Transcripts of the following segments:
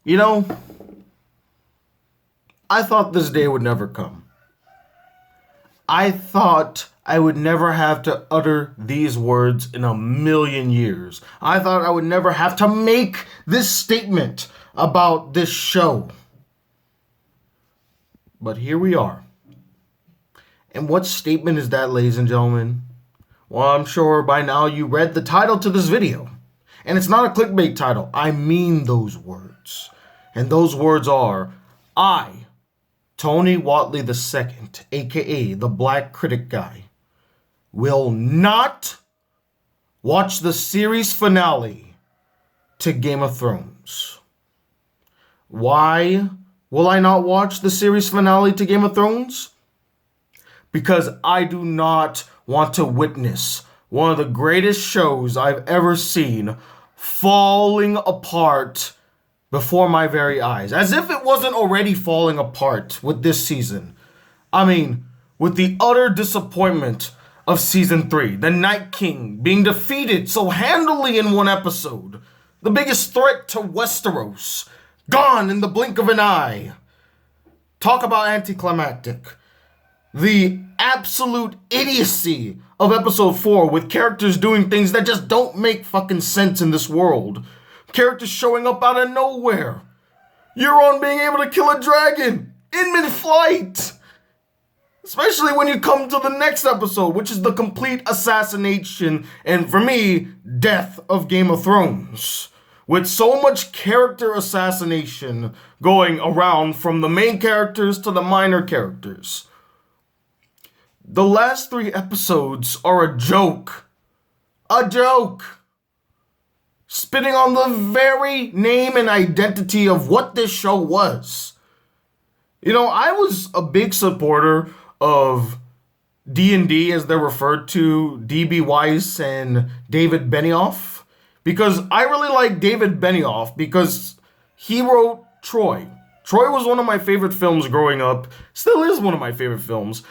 You know, I thought this day would never come. I thought I would never have to utter these words in a million years. I thought I would never have to make this statement about this show. But here we are. And what statement is that, ladies and gentlemen? Well, I'm sure by now you read the title to this video. And it's not a clickbait title. I mean those words. And those words are, I, Tony Whatley II, aka the Black Critic Guy, will not watch the series finale to Game of Thrones. Why will I not watch the series finale to Game of Thrones? Because I do not want to witness one of the greatest shows I've ever seen falling apart before my very eyes. As if it wasn't already falling apart with this season. I mean, with the utter disappointment of season 3, the Night King being defeated so handily in one episode, the biggest threat to Westeros, gone in the blink of an eye. Talk about anticlimactic. The absolute idiocy of episode 4 with characters doing things that just don't make fucking sense in this world. Characters showing up out of nowhere. Euron being able to kill a dragon in mid-flight. Especially when you come to the next episode, which is the complete assassination and, for me, death of Game of Thrones. With so much character assassination going around from the main characters to the minor characters. The last 3 episodes are a joke. A joke. Spitting on the very name and identity of what this show was. You know, I was a big supporter of D&D, as they're referred to, D.B. Weiss and David Benioff. Because I really like David Benioff because he wrote Troy. Troy was one of my favorite films growing up. Still is one of my favorite films.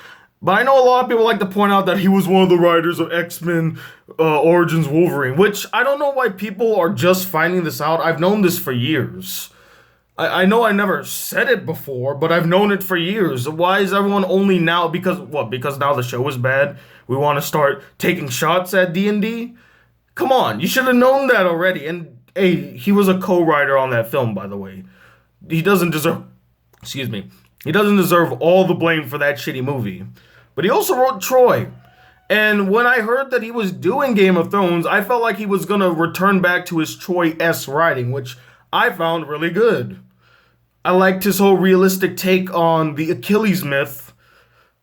But I know a lot of people like to point out that he was one of the writers of X-Men Origins Wolverine, which I don't know why people are just finding this out. I've known this for years. I know I never said it before, but I've known it for years. Why is everyone only now, because now the show is bad, we want to start taking shots at D&D? Come on, you should have known that already. And hey, he was a co-writer on that film, by the way. He doesn't deserve all the blame for that shitty movie. But he also wrote Troy. And when I heard that he was doing Game of Thrones, I felt like he was going to return back to his Troy-esque writing, which I found really good. I liked his whole realistic take on the Achilles myth,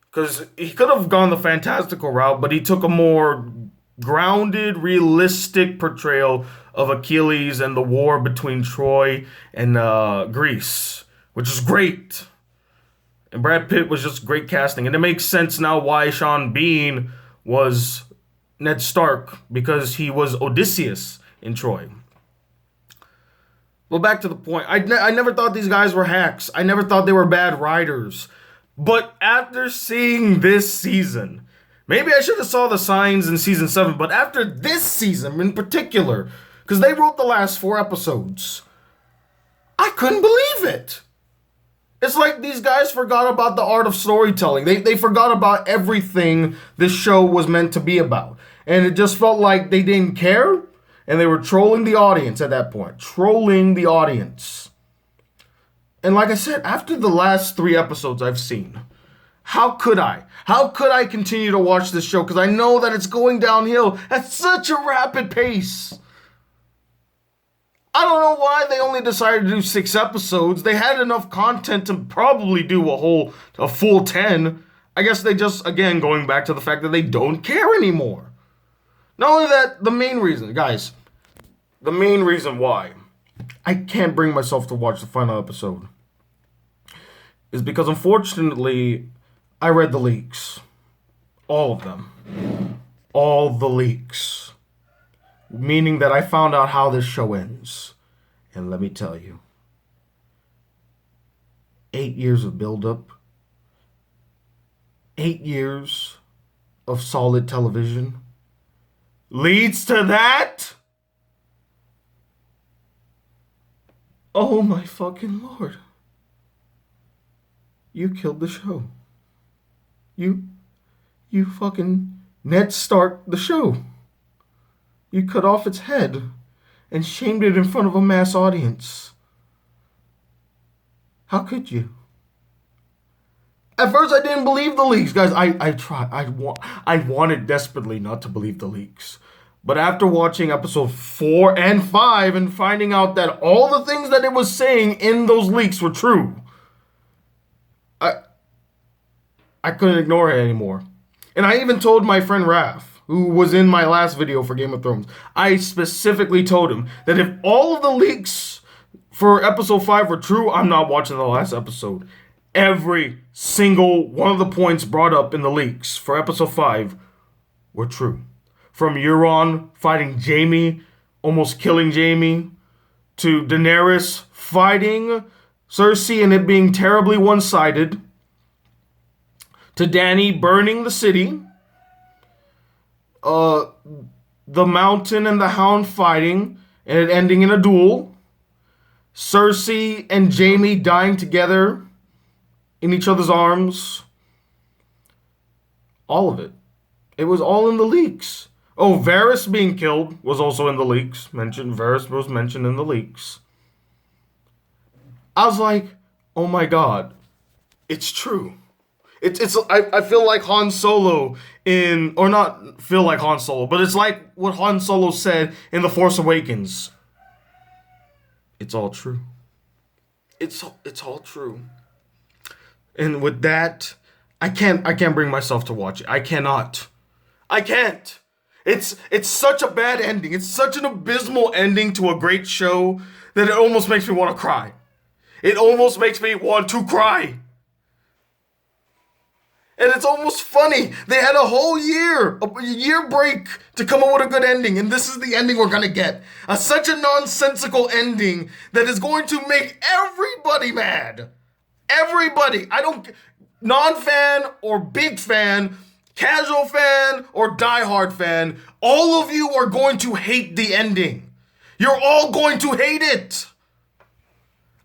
because he could have gone the fantastical route, but he took a more grounded, realistic portrayal of Achilles and the war between Troy and Greece, which is great. And Brad Pitt was just great casting. And it makes sense now why Sean Bean was Ned Stark, because he was Odysseus in Troy. Well, back to the point. I never thought these guys were hacks. I never thought they were bad writers. But after seeing this season, maybe I should have saw the signs in season 7, but after this season in particular, because they wrote the last 4 episodes, I couldn't believe it. It's like these guys forgot about the art of storytelling. They forgot about everything this show was meant to be about. And it just felt like they didn't care, and they were trolling the audience at that point. Trolling the audience. And like I said, after the last 3 episodes I've seen, how could I? How could I continue to watch this show? Because I know that it's going downhill at such a rapid pace. I don't know why they only decided to do 6 episodes. They had enough content to probably do a full 10. I guess they just, again, going back to the fact that they don't care anymore. Not only that, the main reason why I can't bring myself to watch the final episode is because, unfortunately, I read the leaks. All of them. All the leaks. Meaning that I found out how this show ends. And let me tell you, 8 years of build-up, 8 years of solid television leads to that? Oh my fucking lord. You killed the show. You fucking Ned Stark the show. You cut off its head and shamed it in front of a mass audience. How could you? At first, I didn't believe the leaks, guys. I tried. I wanted desperately not to believe the leaks. But after watching episode 4 and 5 and finding out that all the things that it was saying in those leaks were true, I couldn't ignore it anymore. And I even told my friend Raph, who was in my last video for Game of Thrones, I specifically told him that if all of the leaks for episode 5 were true, I'm not watching the last episode. Every single one of the points brought up in the leaks for episode 5 were true. From Euron fighting Jaime, almost killing Jaime, to Daenerys fighting Cersei and it being terribly one-sided, to Dany burning the city, the Mountain and the Hound fighting and it ending in a duel, Cersei and Jaime dying together in each other's arms. All of it. It was all in the leaks. Oh, Varys being killed was also in the leaks. Varys was mentioned in the leaks. I was like, oh my god, it's true. I feel like Han Solo or not feel like Han Solo, but it's like what Han Solo said in The Force Awakens. It's all true. It's all true. And with that, I can't bring myself to watch it. I can't. It's such a bad ending. It's such an abysmal ending to a great show that it almost makes me want to cry. It almost makes me want to cry. And it's almost funny. They had a whole year break to come up with a good ending. And this is the ending we're going to get. Such a nonsensical ending that is going to make everybody mad. Everybody. Non-fan or big fan, casual fan or diehard fan, all of you are going to hate the ending. You're all going to hate it.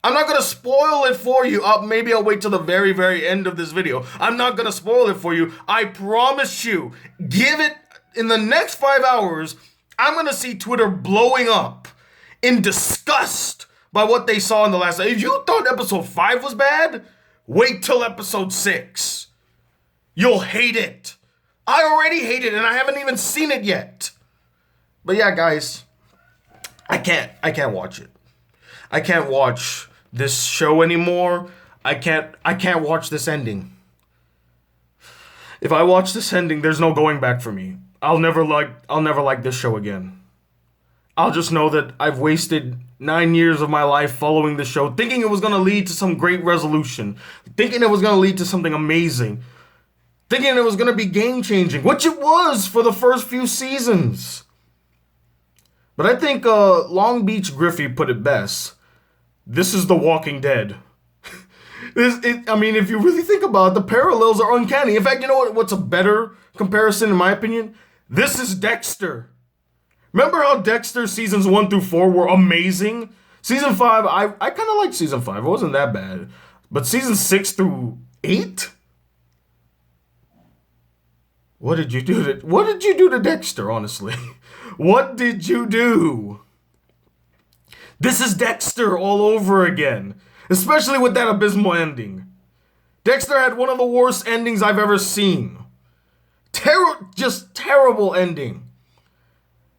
I'm not going to spoil it for you. Maybe I'll wait till the very, very end of this video. I'm not going to spoil it for you. I promise you. Give it, in the next 5 hours, I'm going to see Twitter blowing up in disgust by what they saw in the last. If you thought episode 5 was bad, wait till episode 6. You'll hate it. I already hate it and I haven't even seen it yet. But yeah, guys, I can't watch it. I can't watch this show anymore. I can't watch this ending. If I watch this ending, there's no going back for me. I'll never like this show again. I'll just know that I've wasted 9 years of my life following the show, thinking it was going to lead to some great resolution, thinking it was going to lead to something amazing, thinking it was going to be game-changing, which it was for the first few seasons. But I think Long Beach Griffey put it best. This is The Walking Dead. If you really think about it, the parallels are uncanny. In fact, you know what's a better comparison in my opinion? This is Dexter. Remember how Dexter seasons 1 through 4 were amazing? Season 5, I kind of liked season 5. It wasn't that bad. But season 6 through 8? What did you do to Dexter, honestly? What did you do? This is Dexter all over again. Especially with that abysmal ending. Dexter had one of the worst endings I've ever seen. Just terrible ending.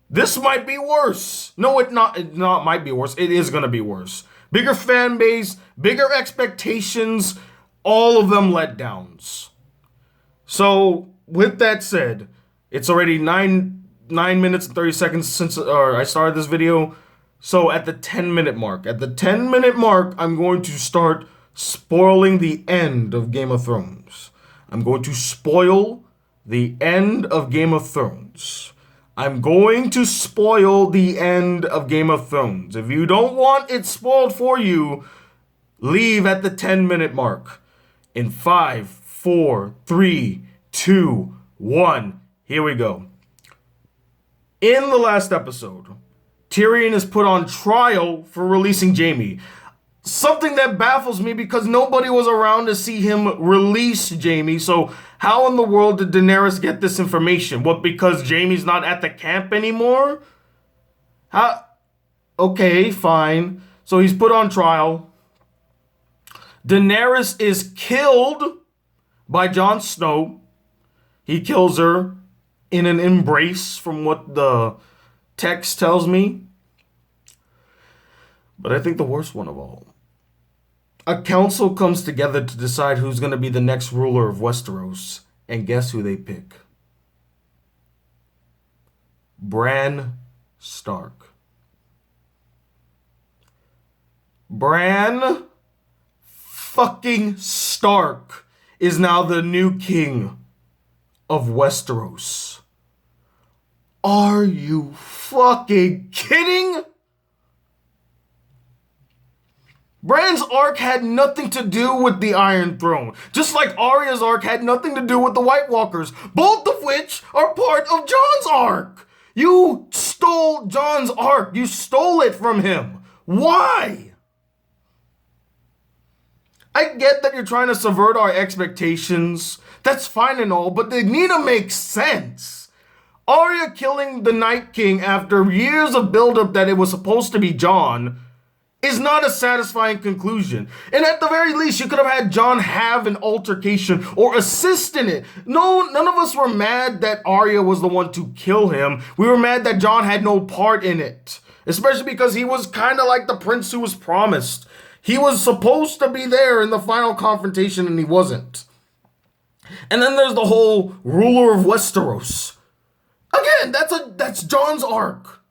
This might be worse. No, it might be worse. It is going to be worse. Bigger fan base, bigger expectations, all of them letdowns. So, with that said, it's already 9 minutes and 30 seconds since I started this video. So at the 10-minute mark, I'm going to start spoiling the end of Game of Thrones. I'm going to spoil the end of Game of Thrones. If you don't want it spoiled for you, leave at the 10-minute mark. In 5, 4, 3, 2, 1. Here we go. In the last episode, Tyrion is put on trial for releasing Jaime. something that baffles me because nobody was around to see him release Jaime. So how in the world did Daenerys get this information? What, because Jaime's not at the camp anymore? How? Okay, fine. So he's put on trial. Daenerys is killed by Jon Snow. He kills her in an embrace, from what the text tells me. But I think the worst one of all. A council comes together to decide who's going to be the next ruler of Westeros. And guess who they pick? Bran Stark. Bran fucking Stark is now the new king of Westeros. Are you fucking kidding? Bran's arc had nothing to do with the Iron Throne, just like Arya's arc had nothing to do with the White Walkers, both of which are part of Jon's arc. You stole Jon's arc. You stole it from him. Why? I get that you're trying to subvert our expectations. That's fine and all, but they need to make sense. Arya killing the Night King after years of buildup that it was supposed to be Jon is not a satisfying conclusion. And at the very least, you could have had Jon have an altercation or assist in it. No, none of us were mad that Arya was the one to kill him. We were mad that Jon had no part in it. Especially because he was kind of like the prince who was promised. He was supposed to be there in the final confrontation and he wasn't. And then there's the whole ruler of Westeros. Again, that's Jon's arc.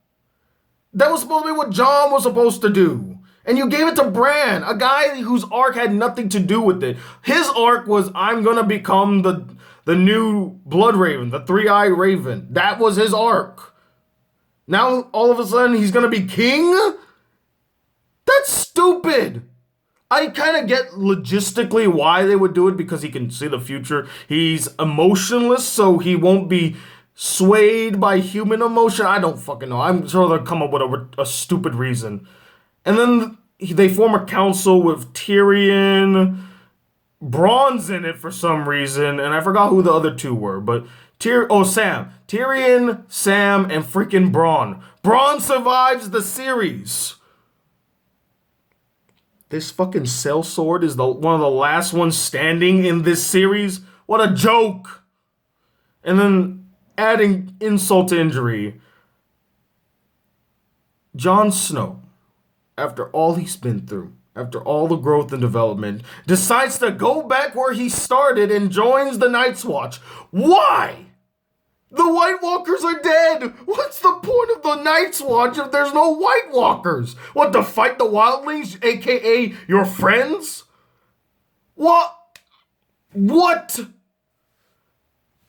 That was supposed to be what Jon was supposed to do. And you gave it to Bran, a guy whose arc had nothing to do with it. His arc was, I'm gonna become the new Blood Raven, the Three-Eyed Raven. That was his arc. Now, all of a sudden, he's gonna be king? That's stupid. I kind of get logistically why they would do it, because he can see the future. He's emotionless, so he won't be swayed by human emotion. I don't fucking know. I'm sure they'll come up with a stupid reason. And then they form a council with Tyrion. Bronn's in it for some reason, and I forgot who the other two were, but Sam. Tyrion, Sam, and freaking Bronn. Bronn survives the series. This fucking sellsword is one of the last ones standing in this series. What a joke. And then adding insult to injury, Jon Snow, after all he's been through, after all the growth and development, decides to go back where he started and joins the Night's Watch. Why? The White Walkers are dead. What's the point of the Night's Watch if there's no White Walkers? What, to fight the Wildlings, aka your friends? What?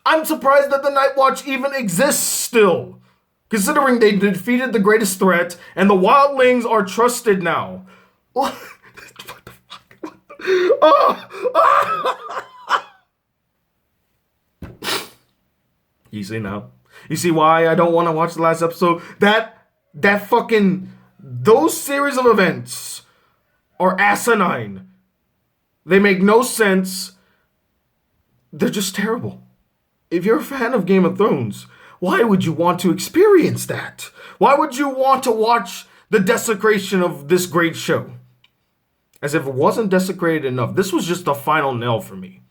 I'm surprised that the Night Watch even exists still, considering they defeated the greatest threat and the Wildlings are trusted now. What the fuck? You see now? You see why I don't want to watch the last episode? Those series of events are asinine. They make no sense. They're just terrible. If you're a fan of Game of Thrones, why would you want to experience that? Why would you want to watch the desecration of this great show? As if it wasn't desecrated enough. This was just the final nail for me.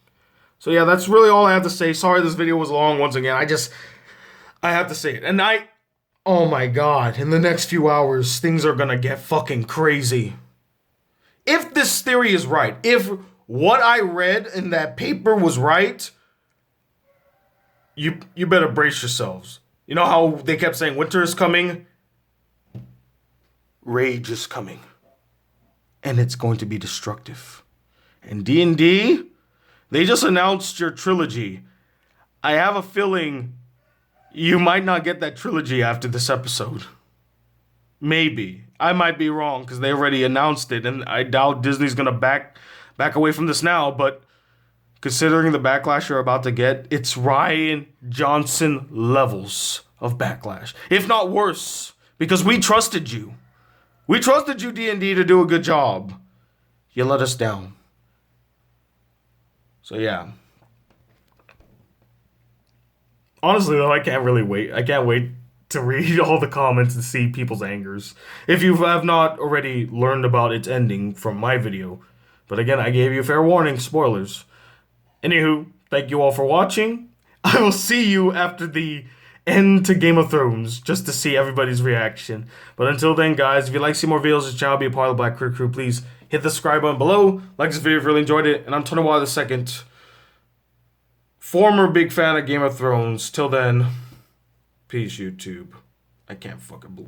So yeah, that's really all I have to say. Sorry this video was long once again. I have to say it. And oh my god, in the next few hours, things are gonna get fucking crazy. If this theory is right, if what I read in that paper was right, you better brace yourselves. You know how they kept saying winter is coming? Rage is coming. And it's going to be destructive. And D&D, they just announced your trilogy. I have a feeling you might not get that trilogy after this episode. Maybe. I might be wrong because they already announced it, and I doubt Disney's going to back away from this now, but considering the backlash you're about to get, it's Rian Johnson levels of backlash. If not worse, because we trusted you. We trusted you, D&D, to do a good job. You let us down. So yeah. Honestly, though, I can't really wait. I can't wait to read all the comments and see people's angers. If you have not already learned about its ending from my video. But again, I gave you fair warning, spoilers. Anywho, thank you all for watching. I will see you after the end to Game of Thrones just to see everybody's reaction. But until then, guys, if you'd like to see more videos of this channel, be a part of the Black Critter Crew, please hit the subscribe button below. Like this video if you really enjoyed it. And I'm Tony Wilder II, former big fan of Game of Thrones. Till then, peace, YouTube. I can't fucking believe